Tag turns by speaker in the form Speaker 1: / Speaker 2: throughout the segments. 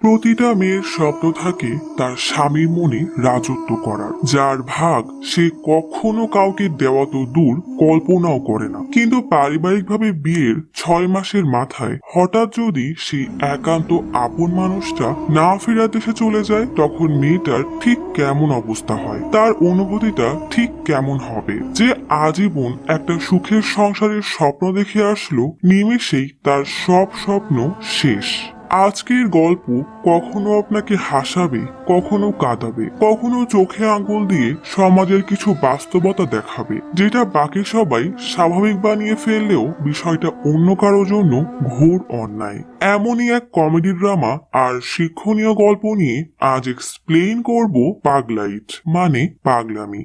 Speaker 1: প্রতিটা মেয়ের স্বপ্ন থাকে তার স্বামীর মনে রাজত্ব করার, যার ভাগ সে কখনো কাউকে দেওয়া তো দূর কল্পনাও করে না। কিন্তু পারিবারিকভাবে বিয়ের 6 মাসের মাথায় হঠাৎ যদি সেই একান্ত আপন মানুষটা না ফেরার দেশে চলে যায়, তখন মেয়েটার ঠিক কেমন অবস্থা হয়, তার অনুভূতিটা ঠিক কেমন হবে। যে আজীবন একটা সুখের সংসারের স্বপ্ন দেখে আসলো, নিমেষেই তার সব স্বপ্ন শেষ। আজকের গল্প কখনো আপনাকে হাসাবে, কখনো কাঁদাবে, কখনো চোখে আঙ্গুল দিয়ে সমাজের কিছু বাস্তবতা দেখাবে, যেটা বাকি সবাই স্বাভাবিক বানিয়ে ফেললেও বিষয়টা অন্য কারোর জন্য ঘোর অন্যায়। এমনই এক কমেডি ড্রামা আর শিক্ষণীয় গল্প নিয়ে আজ এক্সপ্লেইন করব পাগলাইট মানে পাগলামি।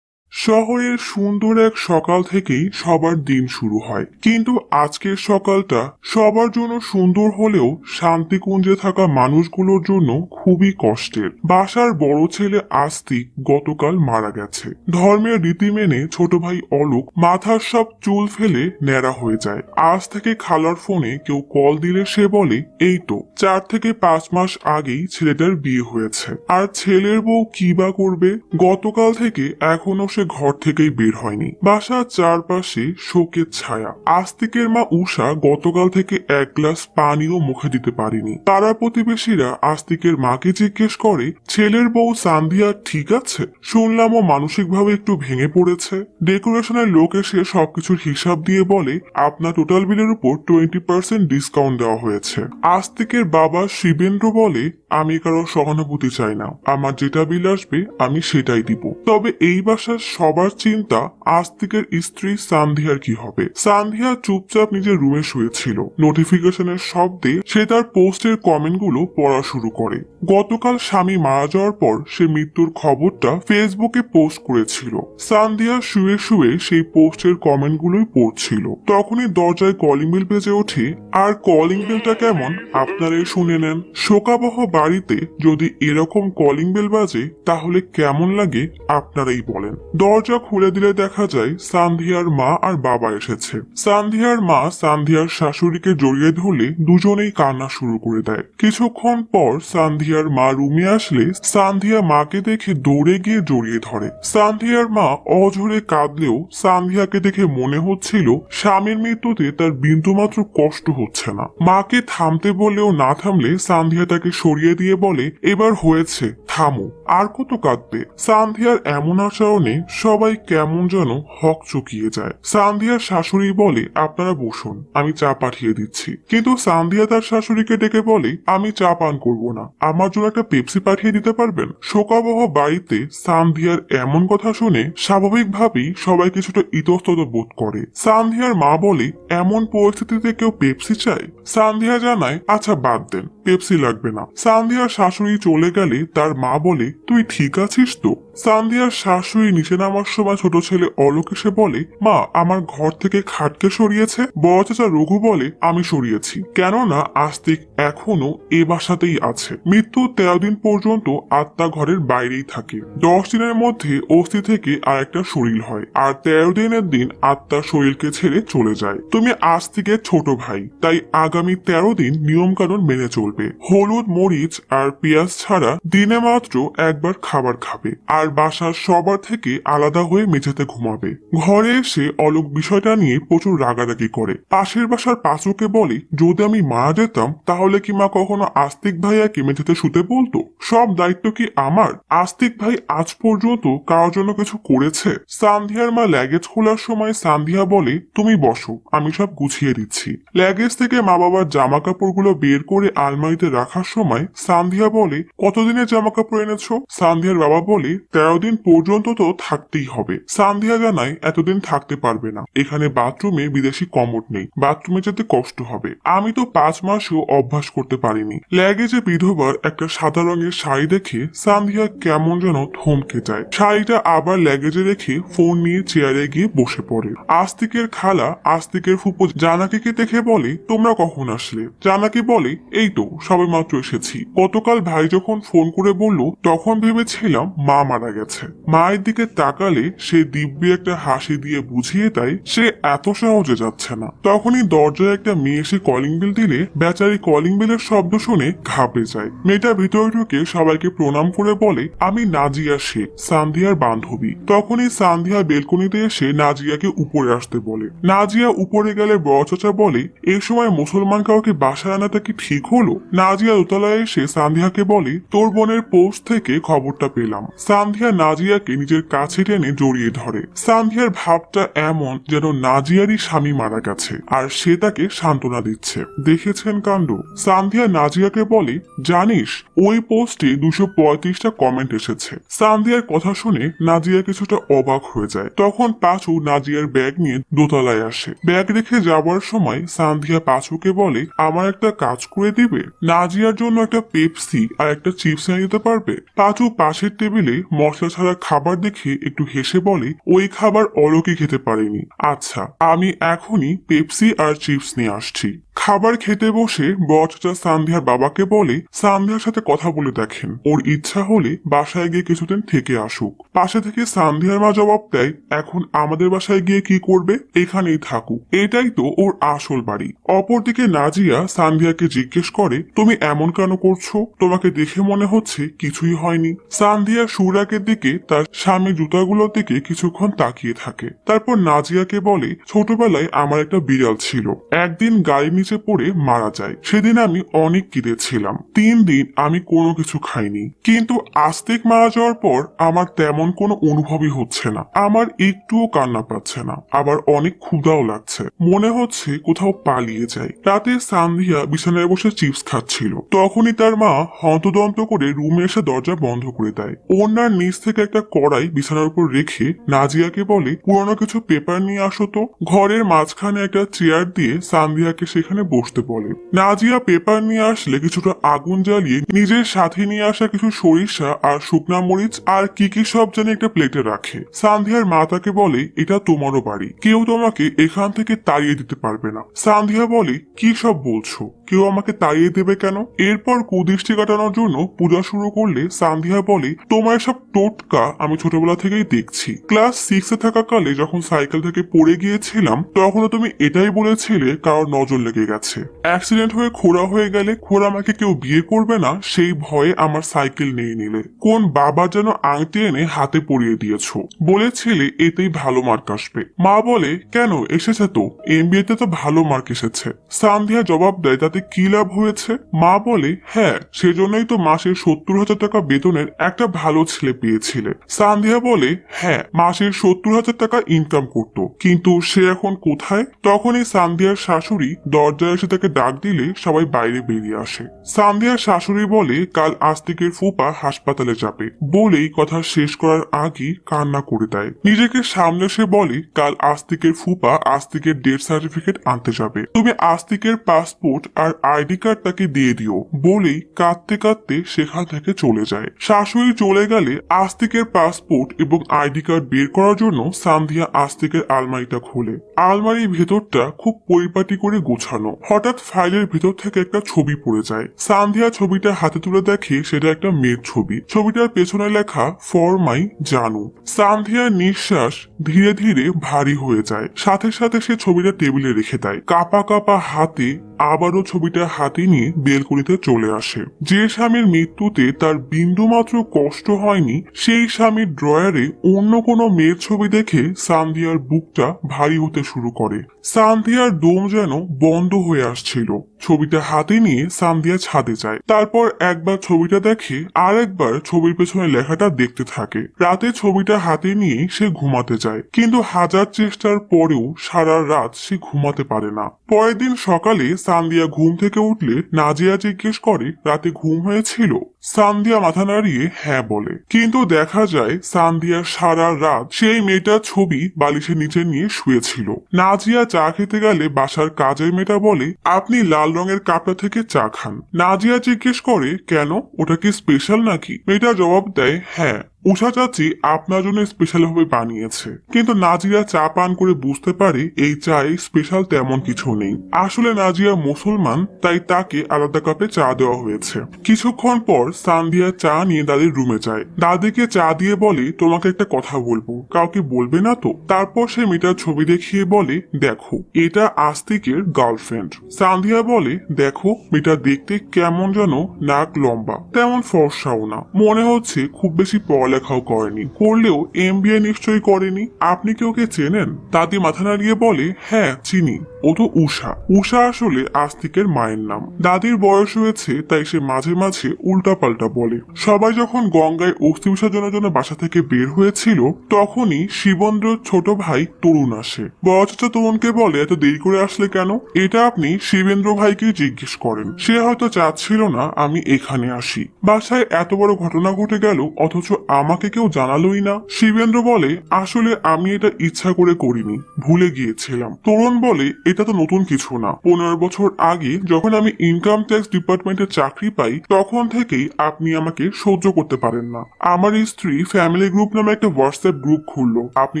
Speaker 1: শহরের সুন্দর এক সকাল থেকেই সবার দিন শুরু হয়, কিন্তু আজকের সকালটা সবার জন্য সুন্দর হলেও শান্তিকুঞ্জে থাকা মানুষগুলোর জন্য খুবই কষ্টের। বাসার বড় ছেলে আস্তিক গতকাল মারা গেছে। ধর্মের রীতি মেনে ছোট ভাই অলোক মাথার সব চুল ফেলে ন্যাড়া হয়ে যায়। আজ থেকে খালার ফোনে কেউ কল দিলে সে বলে, এই তো 4 থেকে 5 মাস আগেই ছেলেটার বিয়ে হয়েছে, আর ছেলের বউ কি বা করবে। গতকাল থেকে এখনো সে ঘর থেকেই বের হয়নি। বাসার চারপাশে শোকের ছায়া। আস্তিকের মা উষা গতকাল থেকে এক গ্লাস পানিও মুখে দিতে পারেনি। পাড়া প্রতিবেশীরা আস্তিকের মাকে জিজ্ঞেস করে, ছেলের বউ সান্ধিয়া ঠিক আছে? শুনলাম ও মানসিকভাবে একটু ভেঙে পড়েছে। ডেকোরেশনের লোক এসে সবকিছুর হিসাব দিয়ে বলে, আপনার টোটাল বিলের উপর 20% ডিসকাউন্ট দেওয়া হয়েছে। আস্তিকের বাবা শিবেন্দ্র বলে, আমি কারো সহানুভূতি চাই না, আমার যেটা বিল আসবে আমি সেটাই দিব। তবে এই বাসার সবার চিন্তা আস্তিকের স্ত্রী সান্ধিয়ার কি হবে। সান্ধিয়া চুপচাপ নিজের রুমে শুয়েছিল। নোটিফিকেশনের শব্দে সে তার পোস্টের কমেন্টগুলো পড়া শুরু করে। গতকাল স্বামী মারা যাওয়ার পর সে মৃত্যুর খবরটা ফেসবুকে পোস্ট করেছিল। সান্ধিয়া শুয়ে শুয়ে সেই পোস্টের কমেন্টগুলোই পড়ছিল। তখনই দরজায় কলিং বেল বেজে ওঠে। আর কলিং বেলটা কেমন আপনারাই শুনে নেন। শোকাবহ বাড়িতে যদি এরকম কলিং বেল বাজে তাহলে কেমন লাগে আপনারাই বলেন। দরজা খুলে দিলে দেখা যায় সান্ধিয়ার মা আর বাবা এসেছে। সান্ধিয়ার মা সান্ধিয়ার শাশুড়িকে জড়িয়ে ধরলে দুজনেই কান্না শুরু করে দেয়। কিছুক্ষণ পর সান্ধিয়ার মা রুমে আসলে সান্ধিয়া মাকে দেখে দৌড়ে গিয়ে জড়িয়ে ধরে। সান্ধিয়ার মা অঝরে কাঁদলেও সান্ধিয়াকে দেখে মনে হচ্ছিল স্বামীর মৃত্যুতে তার বিন্দুমাত্র কষ্ট হচ্ছে না। মাকে থামতে বললেও না থামলে সান্ধিয়া তাকে সরিয়ে দিয়ে বলে, এবার হয়েছে, থামো, আর কত কাঁদবে। সান্ধিয়ার এমন আচরণে সবাই কেমন যেন হক চুকিয়ে যায়। সান্ধিয়ার শাশুড়ি বলে, আপনারা বসুন, আমি চা পাঠিয়ে দিচ্ছি। কিন্তু সান্ধিয়া তার শাশুড়িকে ডেকে বলে, আমি চা পান করব না, আমার জন্য একটা পেপসি পাঠিয়ে দিতে পারবেন। শোকাবহ বাড়িতে সান্ধিয়ার এমন কথা শুনে স্বাভাবিকভাবেই সবাই কিছুটা ইতস্তত বোধ করে। সান্ধিয়ার মা বলে, এমন পরিস্থিতিতে কেউ পেপসি চায়? সান্ধিয়া জানায়, আচ্ছা বাদ দেন, পেপসি লাগবে না। সান্ধিয়ার শাশুড়ি চলে গেলে তার মা বলে, তুই ঠিক আছিস তো? সান্ধিয়ার শাশুড়ি নিচে নামার সময় ছোট ছেলে অলোক এসে বলে, মা আমার ঘর থেকে খাটকে সরিয়েছে। বড় চাচা রঘু বলে, আমি সরিয়েছি, কেননা আস্তিক এখনো এ বাসাতেই আছে। মৃত্যু 13 দিন পর্যন্ত আত্মা ঘরের বাইরেই থাকে। 10 দিনের মধ্যে অস্থি থেকে আরেকটা শরীর হয়, আর 13 দিনের দিন আত্মা শরীরকে ছেড়ে চলে যায়। তুমি আস্তিকের ছোট ভাই, তাই আগামী 13 দিন নিয়ম কানুন মেনে চলবে। হলুদ, মরিচ আর পেঁয়াজ ছাড়া দিনে মাত্র একবার খাবার খাবে, আর বাসার সবার থেকে আলাদা হয়ে মেঝেতে ঘুমাবে। ঘরে এসে অলোক বিষয়টা নিয়ে প্রচুর রাগারাগি করে। পাশের বাসার পাঁচুকে বলে, যদি আমি মারা যেতাম তাহলে কি মা কখনো আস্তিক ভাইয়াকে মেঝেতে শুতে বলতো? সব দায়িত্ব কি আমার? আস্তিক ভাই আজ পর্যন্ত কারোর জন্য কিছু করেছে? সান্ধিয়ার মা ল্যাগেজ খোলার সময় সান্ধিয়া বলে, তুমি বসো, আমি সব গুছিয়ে দিচ্ছি। ল্যাগেজ থেকে মা বাবার জামা কাপড়গুলো বের করে আলমারিতে রাখার সময় সান্ধিয়া বলে, কতদিনের জামা কাপড় এনেছো? সান্ধিয়ার বাবা বলে, 13 দিন পর্যন্ত তো থাকতেই হবে। সান্ধিয়া জানায়, এতদিন থাকতে পারবে না, এখানে বাথরুমে বিদেশি কমোড নেই, বাথরুমে যেতে কষ্ট হবে। আমি তো 5 মাসেও অভ্যাস করতে পারিনি। ল্যাগেজে বিধবার একটা সাদা রঙের শাড়ি দেখে সান্ধিয়া কেমন যেন থমকে যায়। শাড়িটা আবার ল্যাগেজে রেখে ফোন নিয়ে চেয়ারে গিয়ে বসে পড়ে। আস্তিকের খালা আস্তিকের ফুপো জানাকিকে দেখে বলে, তোমরা কখন আসলে? জানাকি বলে, এই তো সবে মাত্র এসেছি। গতকাল ভাই যখন ফোন করে বলল বলল, তখন ভেবেছিলাম মা মারা গেছে। মায়ের দিকে তাকালে সে দিব্যি একটা হাসি দিয়ে বুঝিয়ে দেয় সে এত সহজে যাচ্ছে না। তখনই দরজায় একটা মেয়ে এসে কলিং বেল দিলে বেচারি কলিং বেলের শব্দ শুনে ঘাবড়ে যায়। মেয়েটা ভিতরে ঢুকে সবাইকে প্রণাম করে বলে, আমি নাজিয়া শেখ, সান্ধিয়ার বান্ধবী। তখনই সান্ধিয়া বেলকনিতে এসে নাজিয়াকে উপরে আসতে বলে। নাজিয়া উপরে গেলে বড় চাচা বলে, এই সময় মুসলমান কাউকে বাসায় আনাটা কি ঠিক হলো? নাজিয়া দোতলায় এসে সান্ধিয়াকে বলে, তোর বোনের পোস্ট থেকে খবরটা পেলাম। সান্ধিয়া নাজিয়াকে নিজের কাছে টেনে জড়িয়ে ধরে। সান্ধিয়ার ভাবটা এমন যেন নাজিয়ারই স্বামী মারা গেছে আর সে তাকে সান্ত্বনা দিচ্ছে। দেখেছেন কাণ্ড? সান্ধিয়া নাজিয়াকে বলে, জানিস ওই পোস্টে 235টা কমেন্ট এসেছে। সান্ধিয়ার কথা শুনে নাজিয়া কিছুটা অবাক হয়ে যায়। তখন পাঁচু নাজিয়ার ব্যাগ নিয়ে দোতলায় আসে। ব্যাগ রেখে যাবার সময় সান্ধিয়া পাঁচুকে বলে, আমার একটা কাজ করে দিবে? নাজিয়ার জন্য একটা পেপসি আর একটা চিপস এনে দিতে পারবে? পাঁচু পাশের টেবিলে মশলা ছাড়া খাবার দেখে একটু হেসে বলে, ওই খাবার অলোকে খেতে পারেনি। আচ্ছা, আমি এখনই পেপসি আর চিপস নিয়ে আসছি। খাবার খেতে বসে বড় চাচা সান্ধিয়ার বাবাকে বলে, সান্ধিয়ার সাথে কথা বলে দেখেন, ওর ইচ্ছা হলে বাসায় গিয়ে কিছুদিন থেকে আসুক। পাশে থেকে সান্ধিয়ার মা জবাব দেয়, এখন আমাদের বাসায় গিয়ে কি করবে? এখানেই থাকুক, এটাই তো ওর আসল বাড়ি। অপরদিকে নাজিয়া সান্ধিয়াকে জিজ্ঞেস করে, তুমি এমন কেন করছো? তোমাকে দেখে মনে হচ্ছে কিছুই হয়নি। সান্ধিয়া সুরাগের দিকে তার স্বামী জুতাগুলোর দিকে কিছুক্ষণ তাকিয়ে থাকে। তারপর নাজিয়াকে বলে, ছোটবেলায় আমার একটা বিড়াল ছিল, একদিন গাড়ির নিচে পড়ে মারা যায়। সেদিন আমি অনেক কেঁদেছিলাম। 3 দিন আমি কোনো কিছু খাইনি। কিন্তু আস্তিক মারা যাওয়ার পর আমার তেমন কোনো অনুভবই হচ্ছে না। আমার একটুও কান্না পাচ্ছে না, আবার অনেক ক্ষুধাও লাগছে। মনে হচ্ছে কোথাও পালিয়ে যায়। রাতে সান্ধিয়া বিছানায় বসে চিপস খাচ্ছিল। তখনই তার মা হন্তদন্ত করে রুমে এসে দরজা বন্ধ করে দেয়। ওনার নিচ থেকে একটা কড়াই বিছানার উপর রেখে নাজিয়াকে বলে, পুরনো কিছু পেপার নিয়ে আসো তো। ঘরের মাঝখানে একটা চেয়ার দিয়ে সান্ধিয়াকে সেখানে বসতে বলে। নাজিয়া পেপার নিয়ে আসলে কিছুটা আগুন জ্বালিয়ে নিজের সাথে নিয়ে আসা কিছু সরিষা আর শুকনা মরিচ আর কি কি সব জানি একটা প্লেটে রাখে। সান্ধিয়ার মা তাকে বলে, এটা তোমারও বাড়ি, কেউ তোমাকে এখান থেকে তাড়িয়ে দিতে পারবে না। সান্ধিয়া বলে, কি সব বলছো? কেউ আমাকে তাড়িয়ে দেবে কেন? এরপর কুদৃষ্টি কাটানোর জন্য পূজা শুরু করলে সান্ধিয়া বলে, তোমার সব টোটকা আমি ছোটবেলা থেকেই দেখছি। ক্লাস 6-এ থাকাকালে যখন সাইকেল থেকে পড়ে গিয়েছিলাম তখনও তুমি এটাই বলেছিলে কারোর নজর লেগে গেছে। অ্যাক্সিডেন্ট হয়ে খোড়া হয়ে গেলে খোড়া আমাকে কেউ বিয়ে করবে না সেই ভয়ে আমার সাইকেল নিয়ে নিলে। কোন বাবা যেন আংটি এনে হাতে পরিয়ে দিয়েছো, বলেছিলে এতেই ভালো মার্ক আসবে। মা বলে, কেন এসেছে তো, এমবিএ তে তো ভালো মার্ক এসেছে। সান্ধিয়া জবাব দেয়, তাতে কি লাভ হয়েছে? মা বলে, হ্যাঁ সেজন্যই তো মাসের 70,000 টাকা বেতনের একটা ভালো ছেলে পেয়েছিলে। সান্ধিয়া বলে, হ্যাঁ মাসের 70,000 টাকা ইনকাম করতো, কিন্তু সে এখন কোথায়? তখনই সান্ধিয়ার শাশুড়ি দরজায় এসে তাকে ডাক দিলে সবাই বাইরে বেরিয়ে আসে। সান্ধিয়ার শাশুড়ি বলে, কাল আস্তিকের ফুপা হাসপাতালে যাবে। বলেই কথা শেষ করার আগেই কান্না করে দেয়। নিজেকে সামনে সে বলে, কাল আস্তিকের ফুপা আস্তিকের ডেথ সার্টিফিকেট আনতে যাবে, তুমি আস্তিকের পাসপোর্ট আর আইডি কার্ড তাকে দিয়ে দিও। বলেই কাঁদতে কাঁদতে সেখান থেকে চলে যায়। শাশুড়ি চলে গেলে আস্তিকের পাসপোর্ট এবং আইডি কার্ড বের করার জন্য সান্ধিয়া আস্তিকের আলমারিটা খোলে। আলমারির ভেতরটা খুব পরিপাটি করে গোছানো। হঠাৎ ফাইলের ভেতর থেকে একটা ছবি পড়ে যায়। সান্ধিয়া ছবিটা হাতে তুলে দেখে সেটা একটা মেয়ের ছবি। ছবিটার পেছনে লেখা, ফর মাই জানু। সান্ধিয়ার নিঃশ্বাস ধীরে ধীরে ভারী হয়ে যায়। সাথে সাথে সে ছবিটা টেবিলে রেখে দেয়। কাপা কাপা হাতে আবারও ছবিটা হাতে নিয়ে বেলকনিতে চলে আসে। যে স্বামীর মৃত্যুতে তার বিন্দুমাত্র কষ্ট হয়নি সেই স্বামীর ড্রয়ারে অন্য কোনো মেয়ের ছবি দেখে সান্ধিয়ার বুকটা ভারী হতে শুরু করে। সান্ধিয়ার দম যেন বন্ধ হয়ে আসছিল। ছবিটা হাতে নিয়ে সান্ধিয়া ছাদে যায়। তারপর একবার ছবিটা দেখে আর একবার ছবির পেছনে লেখাটা দেখতে থাকে। রাতে ছবিটা হাতে নিয়ে সে ঘুমাতে যায়, কিন্তু হাজার চেষ্টার পরেও সারা রাত সে ঘুমাতে পারে না। পরের দিন সকালে সান্ধিয়া ঘুম থেকে উঠলে নাজিয়া জিজ্ঞেস করে, রাতে ঘুম হয়েছিল? সান্ধিয়া মাথা নাড়িয়ে হ্যাঁ বলে, কিন্তু দেখা যায় সান্ধিয়া সারা রাত সেই মেয়েটার ছবি বালিশের নিচে নিয়ে শুয়েছিল। নাজিয়া চা খেতে গেলে বাসার কাজের মেয়েটা বলে, আপনি লাল রঙের কাপটা থেকে চা খান। নাজিয়া জিজ্ঞেস করে, কেন, ওটা কি স্পেশাল নাকি? মেয়েটা জবাব দেয়, হ্যাঁ উষা চাচি আপনার জন্য স্পেশাল ভাবে বানিয়েছে। কিন্তু নাজিয়া চা পান করে বুঝতে পারে এই চায়ে স্পেশাল তেমন কিছু নেই। আসলে নাজিয়া মুসলমান, তাই তাকে আলাদা কাপে চা দেওয়া হয়েছে। কিছুক্ষণ পর সান্ধিয়া চা নিয়ে দাদির রুমে যায়। দাদিকে চা দিয়ে বলে, তোমাকে একটা কথা বলবো, কাউকে বলবে না তো? তারপর সে মেয়েটার ছবি দেখিয়ে বলে, দেখো এটা আস্তিকের গার্লফ্রেন্ড। সান্ধিয়া বলে, দেখো মেয়েটা দেখতে কেমন যেন, নাক লম্বা, তেমন ফর্সাও না, মনে হচ্ছে খুব বেশি পড়ালেখাও করেনি, করলেও এমবিএ নিশ্চয়ই করেনি। আপনি কি ওকে চেনেন? দাদি মাথা নাড়িয়ে বলে, হ্যাঁ চিনি, ও তো উষা। উষা আসলে আস্তিকের মায়ের নাম। দাদির বয়স হয়েছে, তাই সে মাঝে মাঝে উল্টাপাল্টা বলে। সবাই যখন গঙ্গায় অস্থি বিসর্জনের জন্য বাসা থেকে বের হয়েছিল, তখনই শিবেন্দ্রর ছোট ভাই তরুণ আসে। বড় চাচা তরুণকে বলে, এত দেরি করে আসলে কেন? এটা আপনি শিবেন্দ্র ভাইকে জিজ্ঞেস করেন, সে হয়তো চাচ্ছিল না আমি এখানে আসি। বাসায় এত বড় ঘটনা ঘটে গেল, অথচ আমাকে কেউ জানালোই না। শিবেন্দ্র বলে, আসলে আমি এটা ইচ্ছা করে করিনি, ভুলে গিয়েছিলাম। তরুণ বলে, এটা তো নতুন কিছু না, 15 বছর আগে যখন আমি ইনকাম ট্যাক্স ডিপার্টমেন্টে চাকরি পাই, তখন থেকেই আপনি আমাকে সহ্য করতে পারেন না। আমার স্ত্রী ফ্যামিলি গ্রুপ নামে একটা হোয়াটসঅ্যাপ গ্রুপ খুললো, আপনি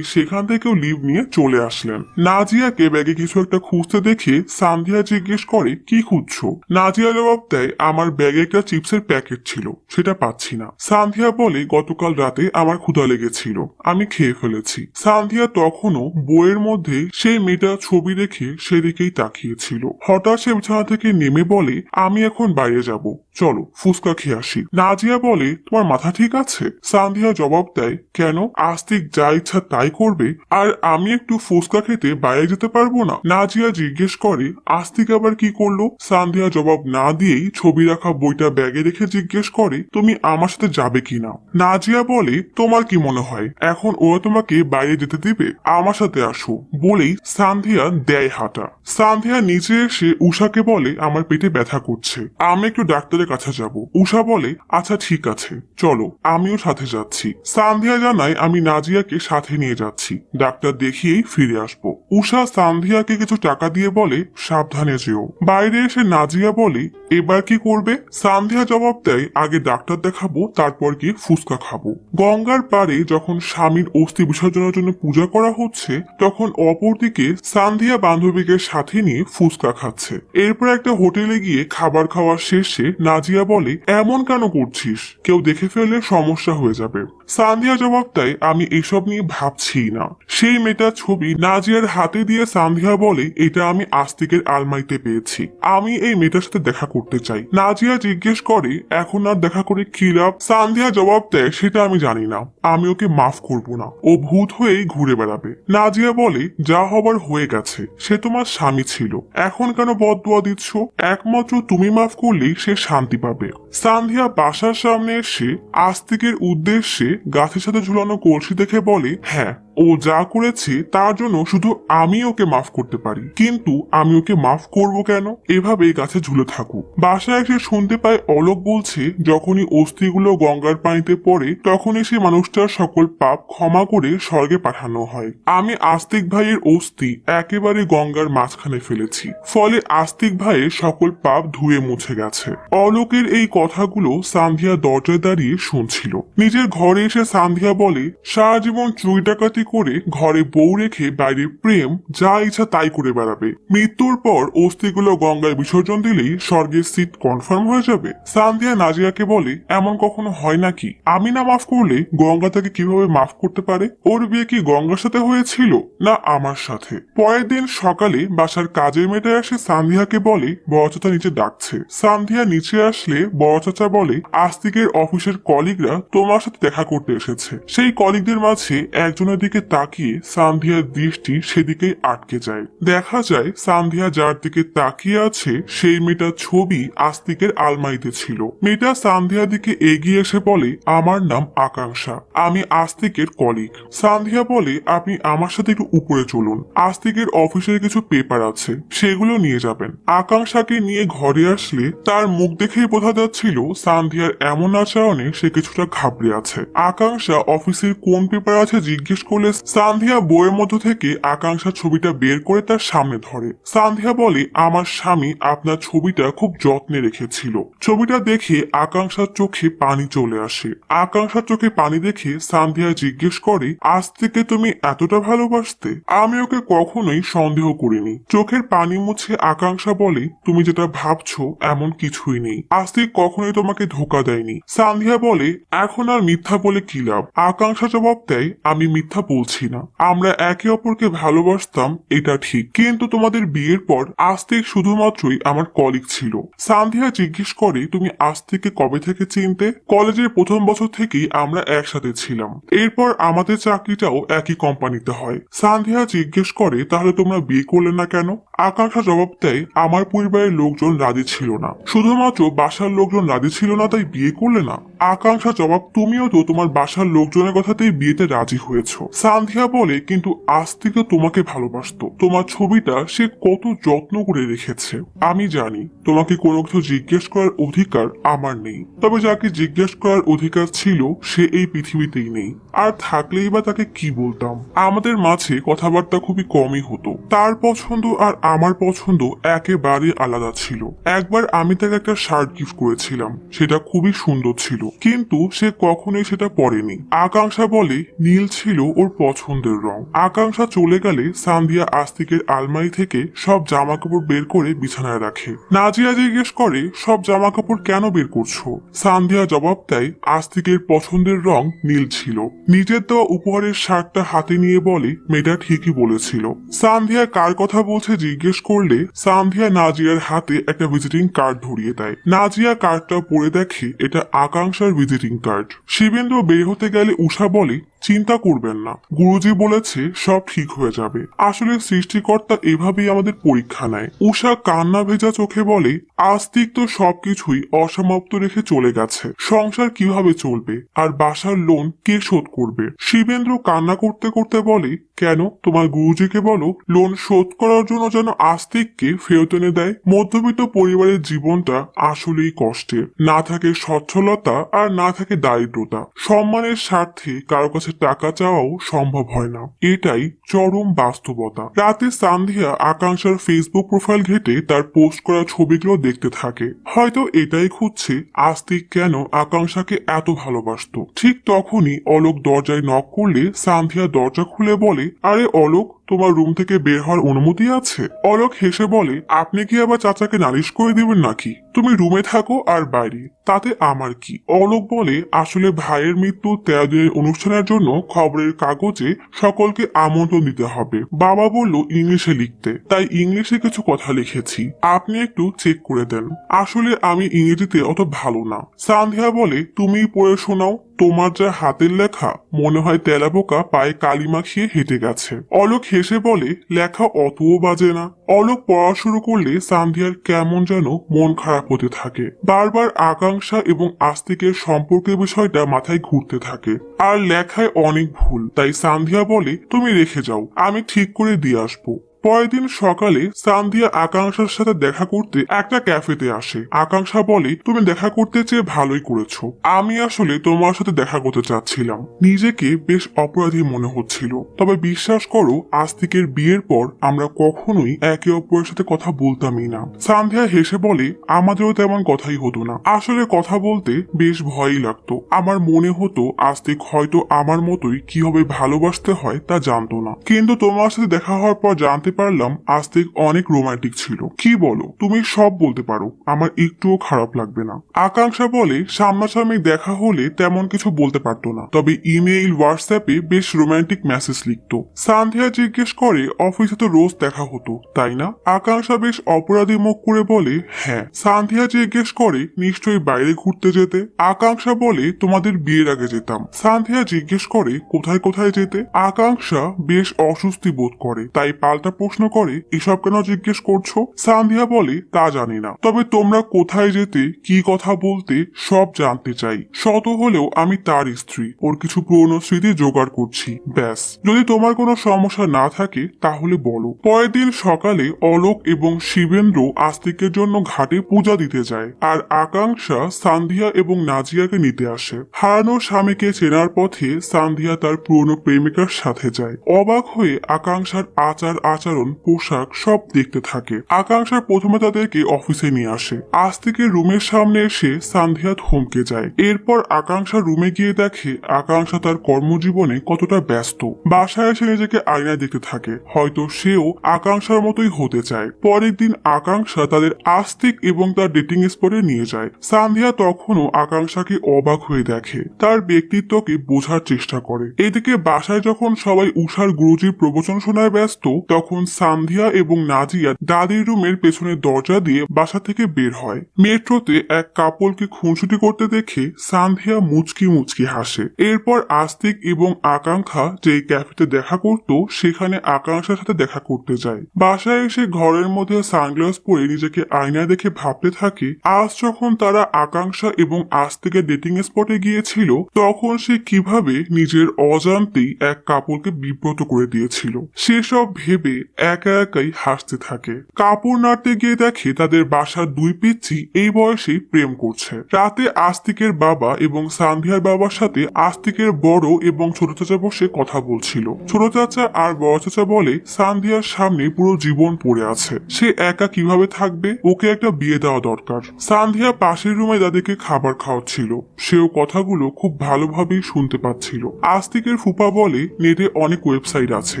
Speaker 1: সেখান থেকেও লিভ নিয়ে চলে আসলেন। নাজিয়াকে ব্যাগে কিছু একটা খুঁজতে দেখে সান্ধিয়া জিজ্ঞেস করে, কি খুঁজছো? নাজিয়া জবাব দেয়, আমার ব্যাগে একটা চিপসের প্যাকেট ছিল, সেটা পাচ্ছি না। সান্ধিয়া বলে, গতকাল রাতে আমার ক্ষুধা লেগেছিল, আমি খেয়ে ফেলেছি। সান্ধিয়া তখনও বইয়ের মধ্যে সেই মেয়েটার ছবি দেখে সেদিকেই তাকিয়েছিল। হঠাৎ সে বিছানা থেকে নেমে বলে, আমি এখন বাইরে যাব, চলো ফুচকা খেয়ে আসি। নাজিয়া বলে, তোমার মাথা ঠিক আছে? সান্ধিয়া জবাব দেয়, কেন? আস্তিক যা ইচ্ছা তাই করবে, আর আমি একটু ফুচকা খেতে বাইরে যেতে পারবো না? নাজিয়া জিজ্ঞেস করে, আস্তিক আবার কি করলো? সান্ধিয়া জবাব না দিয়েই ছবি রাখা বইটা ব্যাগে রেখে জিজ্ঞেস করে, তুমি আমার সাথে যাবে কিনা? নাজিয়া বলে, তোমার কি মনে হয় এখন ওরা তোমাকে বাইরে যেতে দিবে? আমার সাথে আসো, বলেই সান্ধিয়া দেয় হাঁটা। সান্ধিয়া নিচে এসে উষাকে বলে, আমার পেটে ব্যথা করছে, আমি একটু ডাক্তারের কাছে যাব। উষা বলে, আচ্ছা ঠিক আছে, চলো আমিও সাথে যাচ্ছি। সান্ধিয়া জানায়, আমি নাজিয়াকে সাথে নিয়ে যাচ্ছি, ডাক্তার দেখিয়েই ফিরে আসবো। উষা সান্ধিয়াকে কিছু টাকা দিয়ে বলে, সাবধানে যেও। বাইরে এসে নাজিয়া বলে, এবার কি করবে? সান্ধিয়া জবাব দেয়, আগে ডাক্তার দেখাবো, তারপর গিয়ে ফুচকা খাবো। গঙ্গার পাড়ে যখন স্বামীর অস্থি বিসর্জনের জন্য পূজা করা হচ্ছে, তখন অপরদিকে সান্ধিয়া বান্ধবীকে সাথে নিয়ে ফুচকা খাচ্ছে। এরপর একটা হোটেলে গিয়ে খাবার খাওয়ার শেষে নাজিয়া বলে, এমন কেন করছিস? কেউ দেখে ফেললে সমস্যা হয়ে যাবে। সান্ধিয়া জবাব দেয়, আমি এসব নিয়ে ভাবছি না। সেই মেয়েটার ছবি নাজিয়ার হাতে দিয়ে সান্ধিয়া বলে, এটা আমি আস্তিকের আলমারিতে পেয়েছি, আমি এই মেয়েটার সাথে দেখা করতে চাই। নাজিয়া জিজ্ঞেস করে, এখন আর দেখা করে কি লাভ? সান্ধিয়া জবাব দেয়, সেটা আমি জানি না, আমি ওকে মাফ করব না, ও ভূত হয়েই ঘুরে বেড়াবে। নাজিয়া বলে, যা হবার হয়ে গেছে, সে তোমার স্বামী ছিল, এখন কেন বদদুয়া দিচ্ছ? একমাত্র তুমি মাফ করলেই সে শান্তি পাবে। সান্ধিয়া বাসার সামনে এসে আস্তিকের উদ্দেশ্যে গাছের সাথে ঝুলানো কলসি দেখে বলে, হ্যাঁ, ও যা করেছে তার জন্য শুধু আমি ওকে মাফ করতে পারি, কিন্তু আমি ওকে মাফ করব কেন? এভাবেই গাছে ঝুলে থাকুক। বাসায় এসে শুনতে পায় অলোক বলছে, যখনই অস্থিগুলো গঙ্গার পানিতে পড়ে, তখনই সে মানুষটার সকল পাপ ক্ষমা করে স্বর্গে পাঠানো হয়। আমি আস্তিক ভাইয়ের অস্থি একেবারে গঙ্গার মাঝখানে ফেলেছি, ফলে আস্তিক ভাইয়ের সকল পাপ ধুয়ে মুছে গেছে। অলোকের এই কথাগুলো সান্ধিয়া দরজায় দাঁড়িয়ে শুনছিল। নিজের ঘরে এসে সান্ধিয়া বলে, সারা জীবন চুরি ডাকাতি করে ঘরে বউ রেখে বাইরে প্রেম যা ইচ্ছা তাই করে বেড়াবে, মৃত্যুর পর অস্থিগুলো গঙ্গায় বিসর্জন দিলেই স্বর্গের সিট কনফার্ম হয়ে যাবে। সান্ধিয়া নাজিয়াকে বলে, এমন কখনো হয় নাকি? আমি না মাফ করলে গঙ্গা তাকে কিভাবে মাফ করতে পারে? ওর বিয়ে কি গঙ্গার সাথে হয়েছিল, না আমার সাথে? পরের দিন সকালে বাসার কাজের মেয়েটা এসে সান্ধিয়াকে বলে, বড় চাচা নিচে ডাকছে। সান্ধিয়া নিচে আসলে বড় চাচা বলে, আস্তিকের অফিসের কলিগরা তোমার সাথে দেখা করতে এসেছে। সেই কলিগদের মাঝে একজনের দিকে তাকিয়ে সান্ধিয়ার দৃষ্টি সেদিকেই আটকে যায়। দেখা যায় সান্ধিয়া যার দিকে তাকিয়ে আছে সেই মেয়েটার ছবি আস্তিকের আলমারিতে ছিল। মেয়েটা সান্ধিয়ার দিকে এগিয়ে এসে বলে, আমার নাম আকাঙ্ক্ষা, আমি আস্তিকের কলিগ। সান্ধিয়া বলে, আপনি আমার সাথে একটু উপরে চলুন, আস্তিকের অফিসের কিছু পেপার আছে, সেগুলো নিয়ে যাবেন। আকাঙ্ক্ষাকে নিয়ে ঘরে আসলে তার মুখ দেখেই বোঝা যাচ্ছিল সান্ধিয়ার এমন আচরণে সে কিছুটা ঘাবড়ে আছে। আকাঙ্ক্ষা অফিসের কোন পেপার আছে জিজ্ঞেস করলে বলে সান্ধিয়া বইয়ের মধ্য থেকে আকাঙ্ক্ষার ছবিটা বের করে তার সামনে ধরে। সান্ধিয়া বলে, আমার স্বামী আপনার ছবিটা খুব যত্নে রেখেছিল। ছবিটা দেখে আকাঙ্ক্ষার চোখে পানি চলে আসে। আকাঙ্ক্ষার চোখে পানি দেখে সান্ধিয়া জিজ্ঞেস করে, আজ থেকে তুমি এতটা ভালোবাসতে? আমি ওকে কখনোই সন্দেহ করিনি। চোখের পানি মুছে আকাঙ্ক্ষা বলে, তুমি যেটা ভাবছো এমন কিছুই নেই। আস্তিক কখনোই তোমাকে ধোকা দেয়নি। সান্ধিয়া বলে, এখন আর মিথ্যা বলে কি লাভ? আকাঙ্ক্ষা জবাব দেয়, আমি মিথ্যা বলছি না। আমরা একে অপরকে ভালোবাসতাম, এটা ঠিক, কিন্তু তোমাদের বিয়ের পর আস্তিক শুধুমাত্রই আমার কলিগ ছিল। সান্ধিয়া জিজ্ঞেস করে, তুমি আস্তিককে কবে থেকে চিনতে? কলেজের প্রথম বছর থেকেই আমরা একসাথে ছিলাম। এরপর আমাদের চাকরিটাও একই কোম্পানিতে হয়। সান্ধিয়া জিজ্ঞেস করে, তাহলে তোমরা বিয়ে করলে না কেন? আকাঙ্ক্ষা জবাব দেয়, আমার পরিবারের লোকজন রাজি ছিল না। শুধুমাত্র বাসার লোকজন রাজি ছিল না তাই বিয়ে করলে না? আকাঙ্ক্ষা জবাব, তুমিও তো তোমার বাসার লোকজনের কথাতেই বিয়েতে রাজি হয়েছো। সান্ধিয়া বলে, কিন্তু আস্তিক তো তোমাকে ভালোবাসতো। তোমার ছবিটা সে কত যত্ন করে রেখেছে। আমি জানি তোমাকে কোনো কিছু জিজ্ঞেস করার অধিকার আমার নেই, তবে যাকে জিজ্ঞেস করার অধিকার ছিল সে এই পৃথিবীতেই নেই। আর থাকলেই বা তাকে কি বলতাম? আমাদের মাঝে কথাবার্তা খুবই কমই হতো। তার পছন্দ আর আমার পছন্দ একেবারে আলাদা ছিল। একবার আমি তাকে একটা শার্ট গিফট করেছিলাম, সেটা খুবই সুন্দর ছিল, কিন্তু সে কখনোই সেটা পরেনি। আকাঙ্ক্ষা বলে, নীল ছিল ওর পছন্দের রং। আকাঙ্ক্ষা চলে গেলে সান্ধিয়া আস্তিকের আলমারি থেকে সব জামা কাপড় বের করে বিছানায় রাখে। নাজিয়া জিজ্ঞেস করে, সব জামা কাপড় কেন বের করছো? সান্ধিয়া জবাব দেয়, আস্তিকের পছন্দের রং নীল ছিল। নিজের দেওয়া উপহারের শার্টটা হাতে নিয়ে বলে, মেয়েটা ঠিকই বলেছিল। সান্ধিয়া কার কথা বলছে জিজ্ঞেস করলে সান্ধিয়া নাজিয়ার হাতে একটা ভিজিটিং কার্ড ধরিয়ে দেয়। নাজিয়া কার্ডটা পড়ে দেখে এটা আকাঙ্ক্ষার ভিজিটিং কার্ড। শিবেন্দ্র বের হতে গেলে উষা বলে, চিন্তা করবেন না, গুরুজি বলেছে সব ঠিক হয়ে যাবে। আসলে সৃষ্টিকর্তা এভাবেই আমাদের পরীক্ষা নেয়। উষা কান্না ভেজা চোখে বলে, আস্তিক তো সবকিছুই অসমাপ্ত রেখে চলে গেছে। সংসার কিভাবে চলবে? আর বাসার লোন কে শোধ করবে? শিবেন্দ্র কান্না করতে করতে বলে, কেন? তোমার গুরুজিকে বলো লোন শোধ করার জন্য যেন আস্তিককে ফেরত এনে দেয়। মধ্যবিত্ত পরিবারের জীবনটা আসলেই কষ্টের। না থাকে সচ্ছলতা আর না থাকে দারিদ্রতা। সম্মানের স্বার্থে কারো কাছে টাকা চাওয়াও সম্ভব হয় না। এটাই চরম বাস্তবতা। রাতে সান্ধিয়া আকাঙ্ক্ষার ফেসবুক প্রোফাইল ঘেটে তার পোস্ট করা ছবিগুলো দেখতে থাকে। হয়তো এটাই খুঁজছে আস্তিক কেন আকাঙ্ক্ষাকে এত ভালোবাসতো। ঠিক তখনই অলোক দরজায় নক করলে সান্ধিয়া দরজা খুলে বলে, আরে অলোক, তোমার রুম থেকে বের হওয়ার অনুমতি আছে? অলোক হেসে বলে, আপনি কি আবার চাচাকে নালিশ করে দিবেন নাকি? তুমি রুমে থাকো আর বাইরে, তাতে আমার কি? অলোক বলে, আসলে ভাইয়ের মৃত্যু 13 দিনের অনুষ্ঠানের জন্য খবরের কাগজে সকলকে আমন্ত্রণ দিতে হবে। বাবা বলল ইংলিশে লিখতে, তাই ইংলিশে কিছু কথা লিখেছি, আপনি একটু চেক করে দেন। আসলে আমি ইংরেজিতে অত ভালো না। সান্ধিয়া বলে, তুমিই পড়ে শোনাও, তোমার যা হাতের লেখা, মনে হয় তেলাপোকা পায়ে কালি মাখিয়ে হেঁটে গেছে। অলোক হেসে বলে, লেখা অতও বাজে না। অলোক পড়া শুরু করলে সান্ধিয়ার কেমন যেন মন খারাপ হতে থাকে। বারবার আকাঙ্ক্ষা এবং আস্তিকের সম্পর্কের বিষয়টা মাথায় ঘুরতে থাকে। আর লেখায় অনেক ভুল, তাই সান্ধিয়া বলে, তুমি রেখে যাও, আমি ঠিক করে দিয়ে আসবো। পরের দিন সকালে সান্ধিয়া আকাঙ্ক্ষার সাথে দেখা করতে একটা ক্যাফেতে আসে। আকাঙ্ক্ষা বলে, তুমি দেখা করতে চেয়ে ভালোই করেছো। আমি আসলে তোমার সাথে দেখা করতে চাচ্ছিলাম। নিজেকে বেশ অপরাধী মনে হচ্ছিল, তবে বিশ্বাস করো আস্তিকের বিয়ের পর আমরা কখনোই একে অপরের সাথে কথা বলতামই না। সান্ধিয়া হেসে বলে, আমাদেরও তেমন কথাই হতো না। আসলে কথা বলতে বেশ ভয়ই লাগতো। আমার মনে হতো আস্তিক হয়তো আমার মতোই কিভাবে ভালোবাসতে হয় তা জানতো না, কিন্তু তোমার সাথে দেখা হওয়ার পর জানতে পারলাম আস্তিক অনেক রোমান্টিক ছিল। কি বলো? তুমি সব বলতে পারো, আমার একটুও খারাপ লাগবে না। আকাঙ্ক্ষা বলে, সামনাসামনি দেখা হলে তেমন কিছু বলতে পারতো না, তবে ইমেইল হোয়াটসঅ্যাপে বেশ রোমান্টিক মেসেজ লিখতো। সান্ধিয়া জিজ্ঞেস করে, অফিসে তো রোজ দেখা হতো তাই না? আকাঙ্ক্ষা বেশ অপরাধী মুখ করে বলে, হ্যাঁ। সান্ধিয়া জিজ্ঞেস করে, নিশ্চয়ই বাইরে ঘুরতে যেতে? আকাঙ্ক্ষা বলে, তোমাদের বিয়ের আগে যেতাম। সান্ধিয়া জিজ্ঞেস করে, কোথায় কোথায় যেতে? আকাঙ্ক্ষা বেশ অস্বস্তি বোধ করে, তাই পাল্টা প্রশ্ন করে এসব কেন জিজ্ঞেস করছো? সান্ধিয়া বলে তা জানি না, তবে তোমরা কোথায় যেতে, কি কথা বলতে সব জানতে চাই। শত হলেও আমি তার স্ত্রী, ওর কিছু পুরনো স্মৃতি জোগাড় করছি, ব্যাস। যদি তোমার কোনো সমস্যা না থাকে তাহলে বলো। পরের দিন সকালে অলোক এবং শিবেন্দ্র আস্তিকের জন্য ঘাটে পূজা দিতে যায়, আর আকাঙ্ক্ষা সান্ধিয়া এবং নাজিয়াকে নিতে আসে। হারানো স্বামীকে চেনার পথে সান্ধিয়া তার পুরনো প্রেমিকার সাথে যায়। অবাক হয়ে আকাঙ্ক্ষার আচার আচরণ পোশাক সব দেখতে থাকে। আকাঙ্ক্ষা প্রথমে তাদেরকে অফিসে নিয়ে আসে। আস্তিকের রুমের সামনে এসে সান্ধিয়া থমকে যায়। এরপর আকাঙ্ক্ষা রুমে গিয়ে দেখে আকাঙ্ক্ষা তার কর্মজীবনে কতটা ব্যস্ত। বাসায় এসে নিজেকে আয়নায় দেখতে থাকে, হয়তো সেও আকাঙ্ক্ষার মতোই হতে চায়। পরের দিন আকাঙ্ক্ষা তাদের আস্তিক এবং তার ডেটিং স্পটে নিয়ে যায়। সান্ধিয়া তখনও আকাঙ্ক্ষাকে অবাক হয়ে দেখে, তার ব্যক্তিত্বকে বোঝার চেষ্টা করে। এদিকে বাসায় যখন সবাই উষার গুরুজির প্রবচন শোনায় ব্যস্ত, তখন সান্ধিয়া এবং নাজিয়া দাদির রুমের পেছনের দরজা দিয়ে বাসা থেকে বের হয়। মেট্রোতে এক কাপলকে খুনসুটি করতে দেখে সান্ধিয়া মুচকি মুচকি হাসে। এরপর আস্তিক এবং আকাঙ্ক্ষা যেই ক্যাফেতে দেখা করত সেখানে আকাঙ্ক্ষার সাথে দেখা করতে যায়। বাসায় এসে ঘরের মধ্যে সানগ্লাস পরে নিজেকে আয়নায় দেখে ভাবতে থাকে, আজ যখন তারা আকাঙ্ক্ষা এবং আস্তিকের ডেটিং স্পটে গিয়েছিল তখন সে কিভাবে নিজের অজান্তেই এক কাপড়কে বিব্রত করে দিয়েছিল। সেসব ভেবে একা একাই হাসতে থাকে। কাপড় নাড়তে গিয়ে দেখে তাদের বাসার দুই পিচ্চি এই বয়সেই প্রেম করছে। রাতে আস্তিকের বাবা এবং সান্ধিয়ার বাবার সাথে আস্তিকের বড় এবং ছোট চাচা বসে কথা বলছিল। ছোট চাচা আর বড় চাচা বলে সান্ধিয়ার সামনে পুরো জীবন পড়ে আছে, সে একা কিভাবে থাকবে, ওকে একটা বিয়ে দেওয়া দরকার। সান্ধিয়া পাশের রুমে দাদিকে খাবার খাওয়াচ্ছিল, সেও কথাগুলো খুব ভালোভাবেই শুনতে পাচ্ছিল। আস্তিকের ফুপা বলে নেটে অনেক ওয়েবসাইট আছে,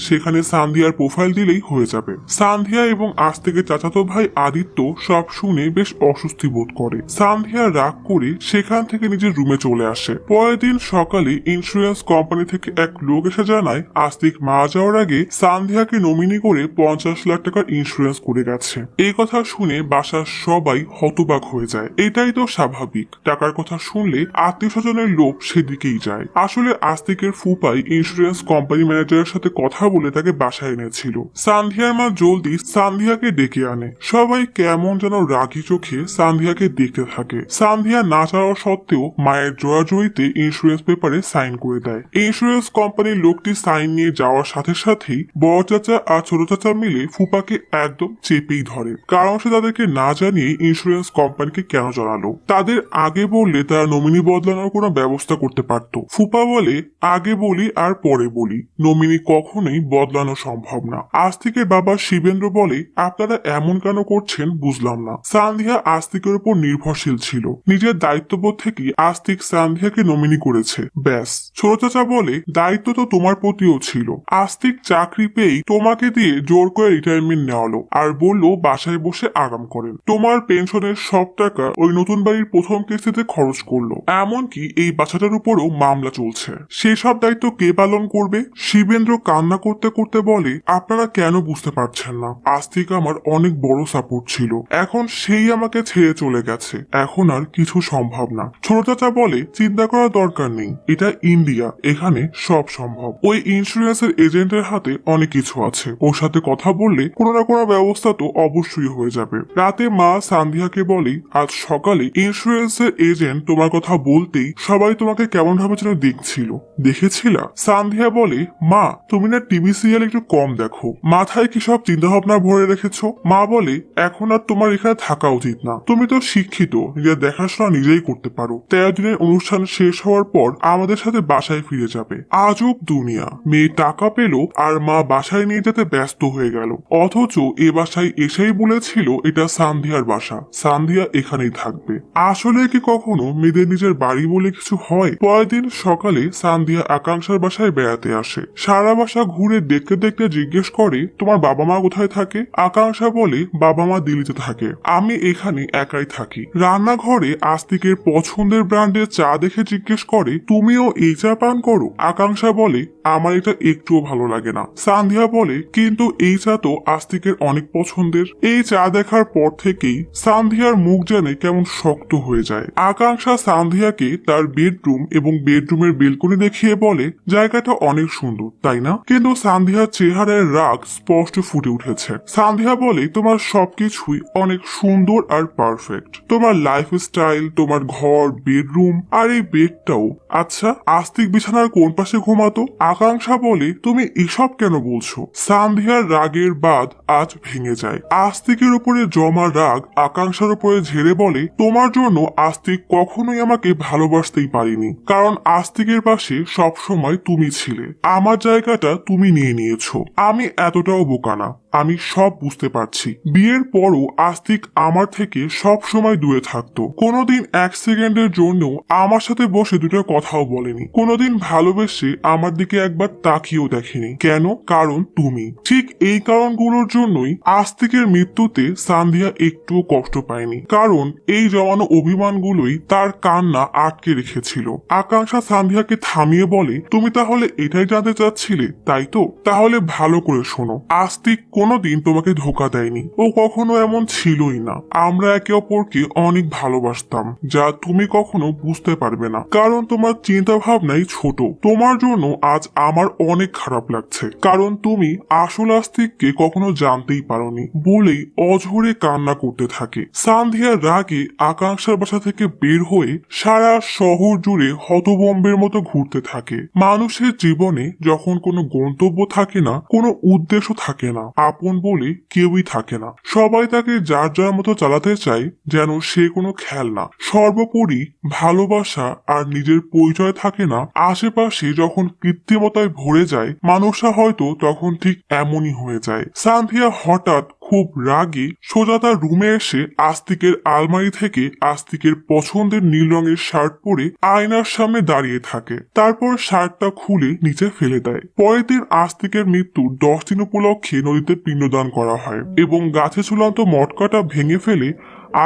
Speaker 1: সেখানে সান্ধিয়ার প্রোফাইল দিলেই হয়ে যাবে। সান্ধিয়া এবং আস্তিকের চাচাতো ভাই আদিত্য সব শুনে বেশ অস্বস্তি বোধ করে। সান্ধিয়া রাগ করে সেখান থেকে নিজের রুমে চলে আসে। পরের দিন সকালে ইন্স্যুরেন্স কোম্পানি থেকে এক লোক এসে জানায় আস্তিক মারা যাওয়ার আগে সান্ধিয়াকে নমিনি করে 50 লাখ টাকার ইন্স্যুরেন্স করে গেছে। এই কথা শুনে বাসার সবাই হতবাক হয়ে যায়। এটাই তো স্বাভাবিক, টাকার কথা শুনলে আত্মীয় স্বজনের লোভ সেদিকেই যায়। আসলে আস্তিকের ফুপাই ইন্স্যুরেন্স কোম্পানি ম্যানেজারের সাথে কথা বলে তাকে বাসায় এনেছিল। সান্ধিয়ার মা জলদি সান্ধিয়াকে ডেকে আনে। সবাই কেমন যেন রাগি চোখে সান্ধিয়াকে দেখতে থাকে। সান্ধিয়া না চাওয়া সত্ত্বেও মায়ের জোরাজুরিতে ইন্স্যুরেন্স পেপারে সাইন করে দেয়। ইন্স্যুরেন্স কোম্পানির লোকটি সাইন নিয়ে যাওয়ার সাথে সাথেই বড় চাচা আর ছোট চাচা মিলে ফুপাকে একদম চেপেই ধরে, কারণ সে তাদেরকে না জানিয়ে ইন্স্যুরেন্স কোম্পানিকে কেন জানালো। তাদের আগে বললে তারা নমিনি বদলানোর কোনো ব্যবস্থা করতে পারত। ফুপা বলে আগে বলি আর পরে বলি, নমিনি কখনোই বদলানো সম্ভব না। আস্তিকের বাবা শিবেন্দ্র বলে আপনারা এমন কেন করছেন বুঝলাম না। সান্ধিয়া আস্তিকের উপর নির্ভরশীল ছিল, নিজের দায়িত্ববোধ থেকে আস্তিক সান্ধিয়াকে নমিনি করেছে, ব্যাস। ছোট চাচা বলে দায়িত্ব তো তোমার প্রতিও ছিল, আস্তিক চাকরি পেয়েই তোমাকে দিয়ে জোর করে রিটায়ারমেন্ট নেওয়ালো আর বললো বাসায় বসে আরাম করেন। তোমার পেনশনের সব টাকা ওই নতুন বাড়ির প্রথম কিস্তিতে খরচ করলো, এমনকি এই বাচ্চাটার উপরও মামলা চলছে, সেসব দায়িত্ব কে পালন করবে? শিবেন্দ্র কান্না করতে করতে বলে আপনারা কেন বুঝতে পারছেন না, আস্তিক আমার অনেক বড় সাপোর্ট ছিল, এখন সেই আমাকে ছেড়ে চলে গেছে, এখন আর কিছু সম্ভব না। ছোট চাচা বলে চিন্তা করার দরকার নেই, এটা ইন্ডিয়া, এখানে সব সম্ভব। ওই ইন্স্যুরেন্সের এজেন্টের হাতে অনেক কিছু আছে, ওর সাথে কথা বললে কোনো না কোনো ব্যবস্থা তো অবশ্যই হয়ে যাবে। রাতে মা সান্ধিয়াকে বলে আজ সকালে ইন্স্যুরেন্সের এজেন্ট তোমার কথা বলতেই সবাই তোমাকে কেমন ভাবে যেন দেখছিল, দেখেছিলা? সান্ধিয়া বলে মা তুমি না টিভি সিরিয়াল একটু কম দেখো, মাথায় কি সব চিন্তা ভাবনা ভরে রেখেছো? মা বলে এখন আর তোমার এখানে থাকা উচিত না, তুমি তো শিক্ষিত, নিজের দেখাশোনা নিজেই করতে পারো। 13 দিনের অনুষ্ঠান শেষ হওয়ার পর আমাদের সাথে বাসায় ফিরে যাবে। আজব দুনিয়া, মেয়ে টাকা পেল আর মা বাসায় নিয়ে যেতে ব্যস্ত হয়ে গেল, অথচ এ বাসায় এসেই বলেছিল এটা সান্ধিয়ার বাসা, সান্ধিয়া এখানেই থাকবে। আসলে কি কখনো মেয়েদের নিজের বাড়ি বলে কিছু হয়? পরের দিন সকালে সান্ধিয়া আকাঙ্ক্ষার বাসায় বেড়াতে আসে। সারা বাসা ঘুরে দেখতে দেখতে জিজ্ঞেস করে তোমার বাবা মা কোথায় থাকে? আকাঙ্ক্ষা বলে বাবা মা দিল্লিতে থাকে, আমি এখানে একাই থাকি। রান্নাঘরে আস্তিকের পছন্দের ব্র্যান্ডের চা দেখে জিজ্ঞেস করে তুমিও এই চা পান করো? আকাঙ্ক্ষা বলে আমার এটা একটুও ভালো লাগে না। সান্ধিয়া বলে কিন্তু এই চা তো আস্তিকের অনেক পছন্দের। এই চা দেখার পর থেকেই সান্ধিয়ার মুখ জানে কেমন শক্ত হয়ে যায়। আকাঙ্ক্ষা সান্ধিয়াকে তার বেডরুম এবং বেডরুমের বেলকনি দেখিয়ে বলে জায়গাটা অনেক সুন্দর তাই না? কিন্তু সান্ধিয়ার চেহারায় রাগ রাগ স্পষ্ট ফুটে উঠেছে। সান্ধ্যা বলে, তোমার সবকিছুই অনেক সুন্দর আর পারফেক্ট। তোমার লাইফস্টাইল, তোমার ঘর, বেডরুম আর এই বেডটাও। আচ্ছা, আস্তিক বিছানার কোন পাশে ঘুমাতো? আকাঙ্ক্ষা বলে, তুমি এসব কেন বলছো? সান্ধ্যার রাগের বাঁধ আজ ভেঙে যায়। আস্তিকের উপরে জমা রাগ আকাঙ্ক্ষার উপরে ঝেড়ে বলে, তোমার জন্য আস্তিক কখনোই আমাকে ভালোবাসতেই পারিনি, কারণ আস্তিকের পাশে সবসময় তুমি ছিলে। আমার জায়গাটা তুমি নিয়ে নিয়েছো। আমি এতটাও বোকা না, আমি সব বুঝতে পারছি। বিয়ের পরও আস্তিক আমার থেকে সব সময় দূরে থাকতো। কোনোদিন এক সেকেন্ডের জন্যও আমার সাথে বসে দুটো কথাও বলেনি। কোনোদিন ভালোবেসে আমার দিকে একবার তাকিয়েও দেখেনি। কেন? কারণ তুমি। ঠিক এই কারণগুলোর জন্যই আস্তিকের মৃত্যুতে সান্ধ্যা একটুও কষ্ট পায়নি, কারণ এই জমানো অভিমানগুলোই তার কান্না আটকে রেখেছিল। আকাঙ্ক্ষা সান্ধ্যাকে থামিয়ে বলে, তুমি তাহলে এটাই জানতে চাচ্ছিলে, তাই তো? তাহলে ভালো করে শোনো, আস্তিক কোনোদিন তোমাকে ধোকা দেয়নি। ও কখনো এমন ছিলই না। আমরা একে অপরকে অনেক ভালোবাসতাম, যা তুমি কখনো বুঝতে পারবে না, কারণ তোমার চিন্তা ভাবনাই ছোট। তোমার জন্য আজ আমার অনেক খারাপ লাগছে, কারণ তুমি আসল আস্তিককে কখনো জানতেই পারোনি। বলেই অঝরে কান্না করতে থাকে। সান্ধ্যার রাগে আকাঙ্ক্ষার বাসা থেকে বের হয়ে সারা শহর জুড়ে হতবম্বের মতো ঘুরতে থাকে। মানুষের জীবনে যখন কোনো গন্তব্য থাকে না, কোনো উদ্দেশ্য থাকে না, আপন বলে কেউই থাকে না। সবাই তাকে যার যার মতো চালাতে চায়, যেন সে কোনো খেলনা। সর্বোপরি ভালোবাসা আর নিজের পরিচয় থাকে না। আশেপাশে যখন কৃত্রিমতায় ভরে যায়, মানুষরা হয়তো তখন ঠিক এমনই হয়ে যায়। সান্ধ্যা হঠাৎ খুব রাগে সোজা তার রুমে এসে আস্তিকের আলমারি থেকে আস্তিকের পছন্দের নীল রঙের শার্ট পরে আয়নার সামনে দাঁড়িয়ে থাকে। তারপর শার্টটা খুলে নিচে ফেলে দেয়। পরের দিন আস্তিকের মৃত্যুর 10 দিন উপলক্ষে নদীতে পিণ্ডদান করা হয় এবং গাছে ঝুলন্ত মটকাটা ভেঙে ফেলে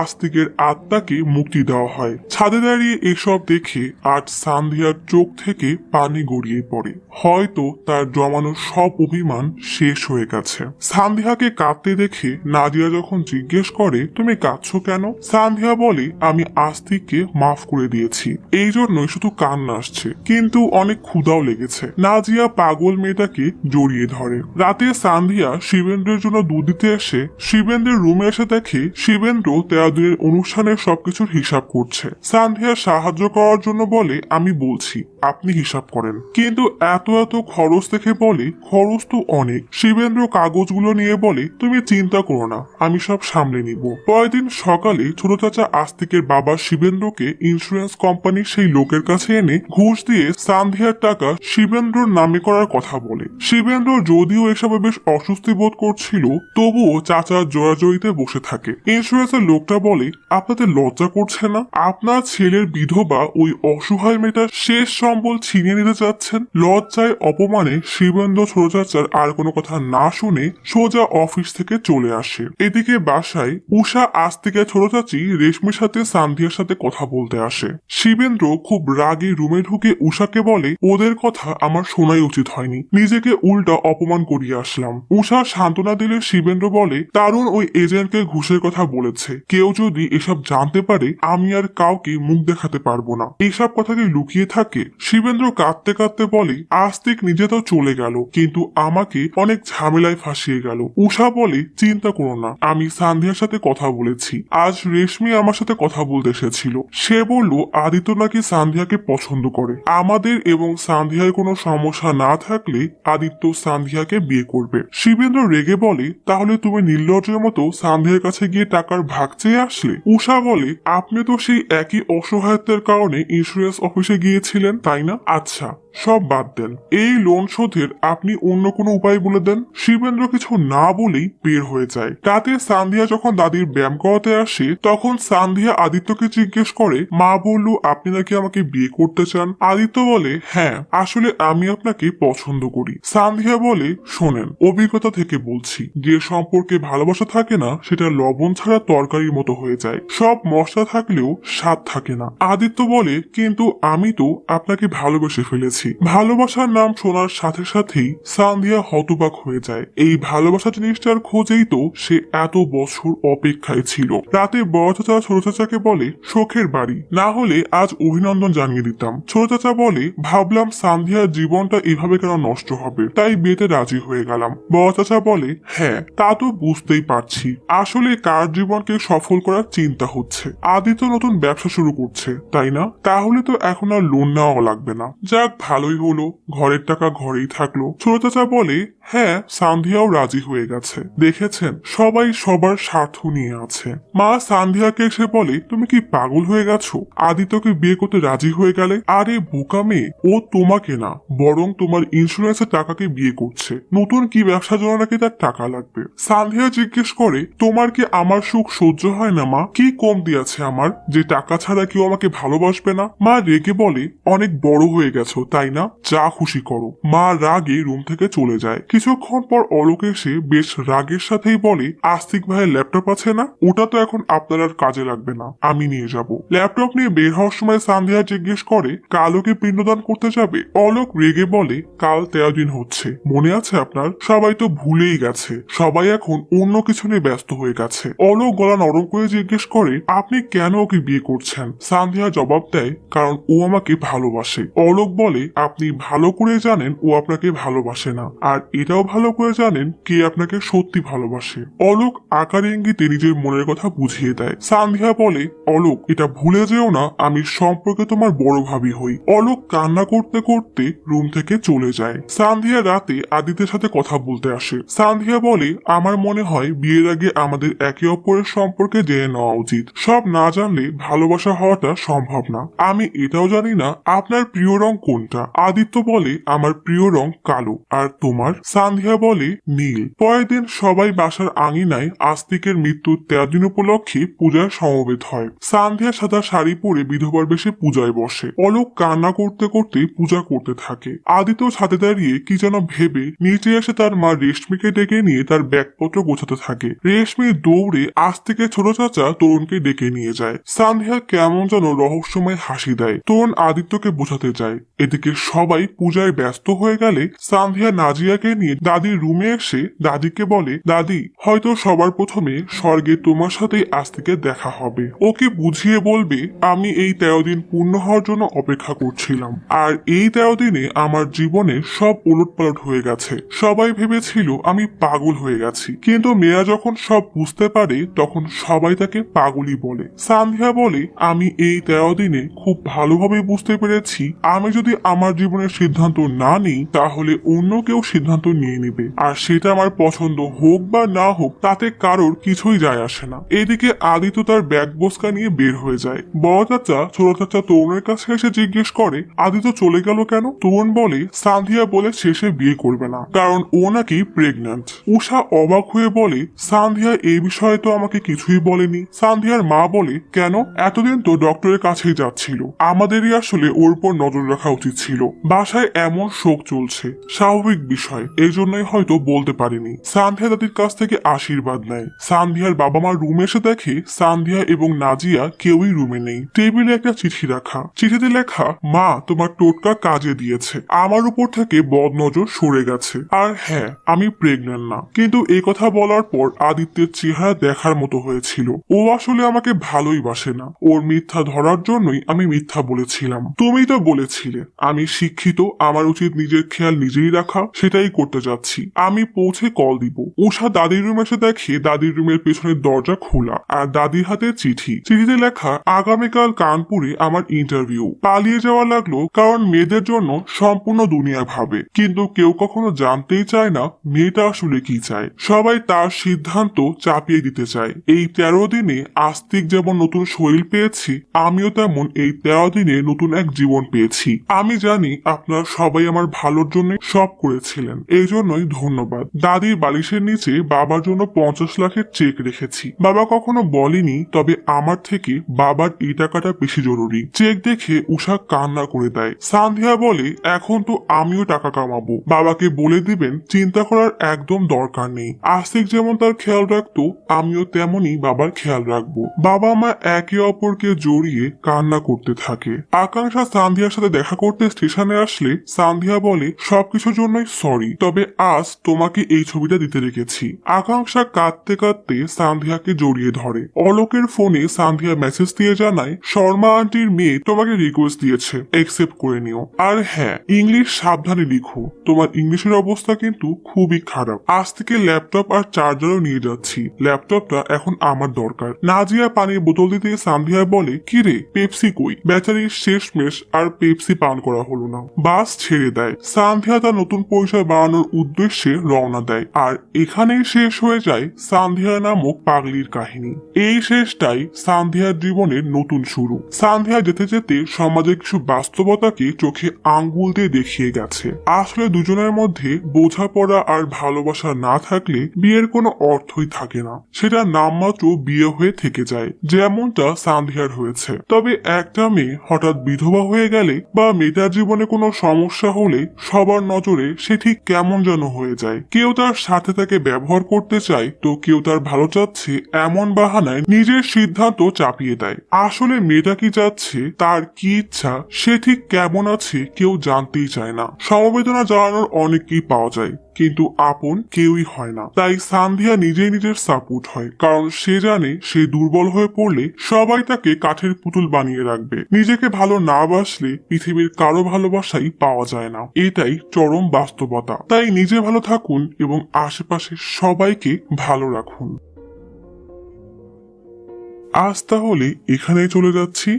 Speaker 1: আস্তিকের আত্মাকে মুক্তি দেওয়া হয়। ছাদে দাঁড়িয়ে এসব দেখে আজ সান্ধ্যার চোখ থেকে পানি গড়িয়ে পড়ে। হয়তো তার জমানো সব অভিমান শেষ হয়ে গেছে। সান্ধ্যাকে কাঁদতে দেখে নাদিয়া যখন জিজ্ঞেস করে, তুমি কাঁদছো কেন? সান্ধ্যা বলে, আমি আস্তিককে মাফ করে দিয়েছি, এই জন্যই শুধু কান্না আসছে, কিন্তু অনেক ক্ষুধাও লেগেছে। নাজিয়া পাগল মেয়েটাকে জড়িয়ে ধরে। রাতে সান্ধ্যা শিবেন্দ্রের জন্য দুধ দিতে এসে শিবেন্দ্রের রুমে এসে দেখে শিবেন্দ্র 13 দিনের অনুষ্ঠানের সবকিছুর হিসাব করছে। সান্ধ্যা সাহায্য করার জন্য বলে, আমি বলছি আপনি হিসাব করেন, কিন্তু এত এত খরচ দেখে বলে, খরচ তো অনেক। শিবেন্দ্র কাগজগুলো নিয়ে বলে, তুমি চিন্তা করো না, আমি সব সামলে নিব। পরের দিন সকালে ছোট চাচা আস্তিকের বাবা শিবেন্দ্রকে ইন্স্যুরেন্স কোম্পানির সেই লোকের কাছে এনে ঘুষ দিয়ে সান্ধ্যার টাকা শিবেন্দ্রর নামে করার কথা বলে। শিবেন্দ্র যদিও এসবে বেশ অস্বস্তি বোধ করছিল, তবুও চাচার জোরাজোরিতে বসে থাকে। ইন্স্যুরেন্সের লোকটা বলে, আপনাদের লজ্জা করছে না? আপনার ছেলের বিধবা ওই অসহায় মেয়েটার শেষ সম্বল ছিনিয়ে নিতে চাচ্ছেন। লজ্জায় অপমানে শিবেন্দ্র ছোট চাচার আর কোনো কথা না শুনে সোজা অফিস থেকে চলে আসে। এদিকে বাসায় উষা আস্তিকের ছোট চাচি রেশমির সাথে সান্ধ্যার সাথে কথা বলতে আসে। শিবেন্দ্র খুব রাগে রুমে ঢুকে উষাকে বলে, ওদের কথা আমার শোনাই উচিত হয়নি, নিজেকে উল্টা অপমান করিয়ে আসলাম। উষা সান্ত্বনা দিলে শিবেন্দ্র বলে, তারুণ ওই এজেন্টকে ঘুষের কথা বলেছে, কেউ যদি এসব জানতে পারে আমি আর কাউকে মুখ দেখাতে পারবো না। এইসব কথাকে লুকিয়ে থাকে। শিবেন্দ্র কাঁদতে কাঁদতে বলে, আস্তিক নিজে তো চলে গেল, কিন্তু আমাকে অনেক ঝামেলায় ফাঁসিয়ে গেল। উষা বলে, চিন্তা করো না, আমি সান্ধ্যার সাথে কথা বলেছি। আজ রেশমি আমার সাথে কথা বলতে এসেছিল। সে বলল আদিত্য নাকি সান্ধ্যাকে পছন্দ করে। আমাদের এবং সান্ধ্যার কোনো সমস্যা না থাকলে আদিত্য সান্ধ্যাকে বিয়ে করবে। শিবেন্দ্র রেগে বলে, তাহলে তুমি নির্লজ্জের মতো সান্ধ্যার কাছে গিয়ে টাকার ভাগ চেয়ে আসলে? উষা বলে, আপনি তো সেই একই অসহায়তার কারণে ইন্স্যুরেন্স অফিসে গিয়েছিলেন, তাই না? আচ্ছা, সব বাদ দেন, এই লোন শোধের আপনি অন্য কোনো উপায় বলে দেন। শিবেন্দ্র কিছু না বলেই বের হয়ে যায়। রাতে সান্ধ্যা যখন দাদির ব্যায়াম করাতে আসে, তখন সান্ধ্যা আদিত্যকে জিজ্ঞেস করে, মা বলল আপনি নাকি আমাকে বিয়ে করতে চান। আদিত্য বলে, হ্যাঁ, আসলে আমি আপনাকে পছন্দ করি। সান্ধ্যা বলে, শোনেন, অভিজ্ঞতা থেকে বলছি, যে সম্পর্কে ভালোবাসা থাকে না সেটা লবণ ছাড়া তরকারির মতো হয়ে যায়। সব মশলা থাকলেও স্বাদ থাকে না। আদিত্য বলে, কিন্তু আমি তো আপনাকে ভালোবেসে ফেলেছি, পেয়েছি। ভালোবাসার নাম শোনার সাথে সাথেই সান্ধিয়া হতবাক হয়ে যায়। এই ভালোবাসা জিনিসটার খোঁজেই তো সে এত বছর অপেক্ষায় ছিল। রাতে বড় চাচা ছোট চাচাকে বলে শোকের বাড়ি না হলে আজ অভিনন্দন জানিয়ে দিতাম। ছোট চাচা বলে ভাবলাম সান্ধিয়ার জীবনটা এভাবে কেন নষ্ট হবে, তাই বিয়েতে রাজি হয়ে গেলাম। বড় চাচা বলে হ্যাঁ তা তো বুঝতেই পারছি, আসলে কার জীবনকে সফল করার চিন্তা হচ্ছে। আদিত্য নতুন ব্যবসা শুরু করছে তাই না, তাহলে তো এখন আর লোন নেওয়া লাগবে না। যাক ভালোই হলো, ঘরের টাকা ঘরেই থাকলো। ছোট চাচা বলে হ্যাঁ সান্ধিয়াও রাজি হয়ে গেছে, দেখেছেন সবাই সবার স্বার্থ নিয়ে আছে। মা সান্ধিয়াকে এসে বলে তুমি কি পাগল হয়ে গেছো, আদিত্যকে বিয়ে করতে রাজি হয়ে গেলে? আরে বোকা মেয়ে, ও তোমাকে না বরং তোমার ইন্স্যুরেন্সের টাকাকে বিয়ে করছে। নতুন কি ব্যবসার জন্য নাকি তার টাকা লাগবে। সান্ধিয়া জিজ্ঞেস করে তোমার কি আমার সুখ সহ্য হয় না মা? কি কম দিয়েছে আমার যে টাকা ছাড়া কেউ আমাকে ভালোবাসবে না? মা রেগে বলে অনেক বড় হয়ে গেছো তাই না, যা খুশি করো। মা রাগে রুম থেকে চলে যায়। কিছুক্ষণ পর অলোক এসে বেশ রাগের সাথেই বলে আস্তিক ভাইয়ের ল্যাপটপ আছে না, ওটা তো এখন আপনার আর কাজে লাগবে না, আমি নিয়ে যাব। ল্যাপটপ নিয়ে বের হওয়ার সময় সান্ধিয়া জিজ্ঞেস করে কালোকে পিণ্ডদান করতে যাবে? অলোক রেগে বলে কাল 13 দিন হচ্ছে, মনে আছে আপনার? সবাই তো ভুলেই গেছে, সবাই এখন অন্য কিছু নিয়ে ব্যস্ত হয়ে গেছে। অলোক গলা নরম করে জিজ্ঞেস করে আপনি কেন ওকে বিয়ে করছেন? সান্ধিয়া জবাব দেয় কারণ ও আমাকে ভালোবাসে। অলোক বলে আপনি ভালো করে জানেন ও আপনাকে ভালোবাসে না, আর এটাও ভালো করে জানেন কে আপনাকে সত্যি ভালোবাসে। অলোক আকার ইঙ্গিতে নিজের মনের কথা বুঝিয়ে দেয়। সান্ধিয়া বলে অলোক এটা ভুলে যেও না আমি সম্পর্কে তোমার বড় ভাবি হই। অলোক কান্না করতে করতে রুম থেকে চলে যায়। সান্ধিয়া রাতে আদিত্যের সাথে কথা বলতে আসে। সান্ধিয়া বলে আমার মনে হয় বিয়ের আগে আমাদের একে অপরের সম্পর্কে জেনে নেওয়া উচিত, সব না জানলে ভালোবাসা হওয়াটা সম্ভব না। আমি এটাও জানি না আপনার প্রিয় রং কোনটা। আদিত্য বলে আমার প্রিয় রং কালো, আর তোমার? সান্ধিয়া বলে নীল। পরের দিন সবাই বাসার আঙিনায় আস্তিকের মৃত্যুর 13 দিন উপলক্ষে পূজার সমবেত হয়। সান্ধিয়া সাদা শাড়ি পরে বিধবার বেশে পূজায় বসে। অলোক কান্না করতে করতে পূজা করতে থাকে। আদিত্য ছাদে দাঁড়িয়ে কি যেন ভেবে নিচে এসে তার মা রেশমিকে ডেকে নিয়ে তার ব্যাগপত্র গোছাতে থাকে। রেশমি দৌড়ে আস্তিকের ছোট চাচা তরুণকে ডেকে নিয়ে যায়। সান্ধিয়া কেমন যেন রহস্যময় হাসি দেয়। তরুণ আদিত্যকে বোঝাতে যায়। এদিকে সবাই পূজায় ব্যস্ত হয়ে গেলে সান্ধিয়া নাজিয়াকে নিয়ে দাদির রুমে এসে দাদিকে বলে দাদি হয়তো সবার প্রথমে স্বর্গে তোমার সাথেই আস্তিকের দেখা হবে। ওকে বুঝিয়ে বলবে আমি এই 13 দিন পূর্ণ হওয়ার জন্য অপেক্ষা করছিলাম, আর এই 13 দিনে আমার জীবনে সব উলটপালট হয়ে গেছে। সবাই ভেবেছিল আমি পাগল হয়ে গেছি, কিন্তু মেয়েরা যখন সব বুঝতে পারে তখন সবাই তাকে পাগলই বলে। সান্ধিয়া বলে আমি এই 13 দিনে খুব ভালোভাবে বুঝতে পেরেছি আমি যদি আমার জীবনের সিদ্ধান্ত না নিই তাহলে অন্য কেউ সিদ্ধান্ত নিয়ে নেবে, আর সেটা আমার পছন্দ হোক বা না হোক তাতে কারোর কিছুই যায় আসে না। এদিকে আদিত্য তার ব্যাগ বস্কা নিয়ে বের হয়ে যায়। বড় চাচা ছোট চাচা তরুণের কাছে এসে জিজ্ঞেস করে আদিত্য চলে গেল কেন? তরুণ বলে সান্ধিয়া বলে শেষে বিয়ে করবে না, কারণ ও নাকি প্রেগন্যান্ট। উষা অবাক হয়ে বলে সান্ধিয়া এই বিষয়ে তো আমাকে কিছুই বলেনি। সান্ধিয়ার মা বলে কেন, এতদিন তো ডক্টরের কাছেই যাচ্ছিল, আমাদেরই আসলে ওর উপর নজর রাখা উচিত ছিল। বাসায় এমন শোক চলছে, স্বাভাবিক বিষয়, এই জন্যই হয়তো বলতে পারিনি। সান্ধিয়া দাদির কাছ থেকে আশীর্বাদ নেয়। সান্ধিয়ার বাবা মা রুমে এসে দেখে সান্ধিয়া এবং নাজিয়া কেউই রুমে নেই। টেবিলে একটা চিঠি রাখা, চিঠিতে লেখা মা তোমার টোটকা কাজে দিয়েছে, আমার উপর থেকে বদনজর সরে গেছে, আর হ্যাঁ আমি প্রেগন্যান্ট না। কিন্তু এই কথা বলার পর আদিত্যের চেহারা দেখার মতো হয়েছিল। ও আসলে আমাকে ভালোই বাসে না, ওর মিথ্যা ধরার জন্যই আমি মিথ্যা বলেছিলাম। তুমি তো বলেছিলে আমি শিক্ষিত, আমার উচিত নিজের খেয়াল নিজেই রাখা, সেটাই করতে যাচ্ছি। আমি পৌঁছে কল দিব। উষা দাদির রুমে এসে দেখে দাদির রুমের পেছনের দরজা খোলা, আর দাদির হাতে চিঠি। চিঠিতে লেখা আগামীকাল কানপুরে আমার ইন্টারভিউ। পালিয়ে যাওয়া লাগলো কারণ মেয়েদের জন্য সম্পূর্ণ দুনিয়া ভাবে, কিন্তু কেউ কখনো জানতেই চায় না মেয়েটা আসলে কি চায়। সবাই তার সিদ্ধান্ত চাপিয়ে দিতে চায়। এই 13 দিনে আস্তিক যেমন নতুন শরীর পেয়েছি, আমিও তেমন এই 13 দিনে নতুন এক জীবন পেয়েছি। আমি জানি আপনারা সবাই আমার ভালোর জন্য সব করেছিলেন, এই জন্যই ধন্যবাদ। দাদির বালিশের নিচে বাবার জন্য 50 লাখের চেক রেখেছি। বাবা কখনো বলেনি, তবে আমার থেকে বাবার এই টাকাটা বেশি জরুরি। চেক দেখে উষা কান্না করে দেয়। সান্ধিয়া বলে এখন তো আমিও টাকা কামাবো, বাবাকে বলে দিবেন চিন্তা করার একদম দরকার নেই। আস্তিক যেমন তার খেয়াল রাখতো আমিও তেমনই বাবার খেয়াল রাখবো। বাবা মা একে অপরকে জড়িয়ে কান্না করতে থাকে। আকাঙ্ক্ষা সান্ধিয়ার সাথে দেখা করতে স্টেশনে আসলে সান্ধিয়া বলে সবকিছুর জন্যই সরি, তবে আজ তোমাকে এই ছবিটা দিতে রেখেছি। আকাঙ্ক্ষা কাঁদতে কাঁদতে সান্ধিয়াকে জড়িয়ে ধরে। অলোকের ফোনে সান্ধিয়া মেসেজ দিয়ে জানায় শর্মা আন্টির মেয়ে তোমাকে রিকোয়েস্ট দিয়েছে, একসেপ্ট করে নিও। আর হ্যাঁ, ইংলিশ সাবধানে লিখো, তোমার ইংলিশের অবস্থা কিন্তু খুবই খারাপ। আজ থেকে ল্যাপটপ আর চার্জারও নিয়ে যাচ্ছি, ল্যাপটপটা এখন আমার দরকার। নাজিয়া পানির বোতল দিতে সান্ধিয়া বলে কিরে পেপসি কই? বেচারির শেষমেশ আর পেপসি পান করা হলো না। বাস ছেড়ে দেয়। সান্ধিয়া তার নতুন পরিচয় বানানোর উদ্দেশ্যে রওনা দেয়। আর এখানেই শেষ হয়ে যায় সান্ধিয়া নামক পাগলির কাহিনী। এই শেষটাই সান্ধিয়ার জীবনের নতুন শুরু। সান্ধিয়া যেতে যেতে সমাজের কিছু বাস্তবতাকে চোখে আঙ্গুল দিয়ে দেখিয়ে গেছে। আসলে দুজনের মধ্যে বোঝাপড়া আর ভালোবাসা না থাকলে বিয়ের কোনো অর্থই থাকে না, সেটা নামমাত্র বিয়ে হয়ে থেকে যায়, যেমনটা সান্ধিয়ার হয়েছে। তবে একটা মেয়ে হঠাৎ বিধবা হয়ে গেলে বা মেয়েটার জীবনে কোনো সমস্যা হলে সবার নজরে সে ঠিক কেমন যেন হয়ে যায়। কেউ তার সাথে তাকে ব্যবহার করতে চায়, তো কেউ তার ভালো চাচ্ছে এমন বাহানায় নিজের সিদ্ধান্ত চাপিয়ে দেয়। আসলে মেয়েটা কি চাচ্ছে, তার কি ইচ্ছা, সে ঠিক কেমন আছে কেউ জানতেই চায় না। সমবেদনা জানানোর অনেককেই পাওয়া যায়, কিন্তু আপন কেউই হয় না। তাই সান্ধিয়া নিজেই নিজের সাপোর্ট হয়, কারণ সে জানে সে দুর্বল হয়ে পড়লে সবাই তাকে কাঠের পুতুল বানিয়ে রাখবে। নিজেকে ভালো না বাসলে পৃথিবীর কারো ভালোবাসাই পাওয়া যায় না, এটাই চরম বাস্তবতা। তাই নিজে ভালো থাকুন এবং আশেপাশে সবাইকে ভালো রাখুন। আজ তাহলে এখানেই চলে যাচ্ছি।